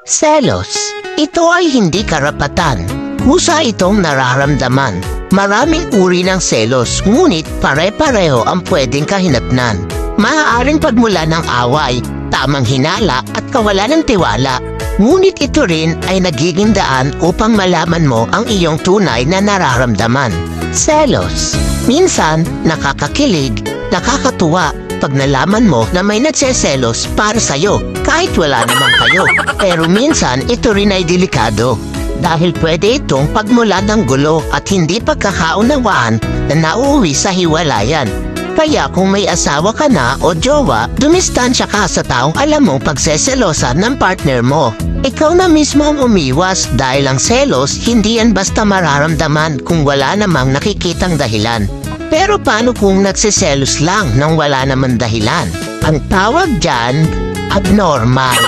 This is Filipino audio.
Selos. Ito ay hindi karapatan. Kusa itong nararamdaman. Maraming uri ng selos, ngunit pare-pareho ang pwedeng kahinatnan. Maaaring pagmula ng away, tamang hinala at kawalan ng tiwala. Ngunit ito rin ay nagiging daan upang malaman mo ang iyong tunay na nararamdaman. Selos. Minsan, nakakakilig, nakakatuwa pag nalaman mo na may nagseselos para sa'yo kahit wala naman kayo. Pero minsan, ito rin ay delikado dahil pwede itong pagmulan ng gulo at hindi pagkakaunawaan na nauuwi sa hiwalayan. Kaya kung may asawa ka na o jowa, dumistansya ka sa taong alam mong pagseselosan ng partner mo. Ikaw na mismo ang umiwas dahil ang selos hindi yan basta mararamdaman kung wala namang nakikitang dahilan. Pero paano kung nagseselos lang nang wala naman dahilan? Ang tawag dyan, abnormal.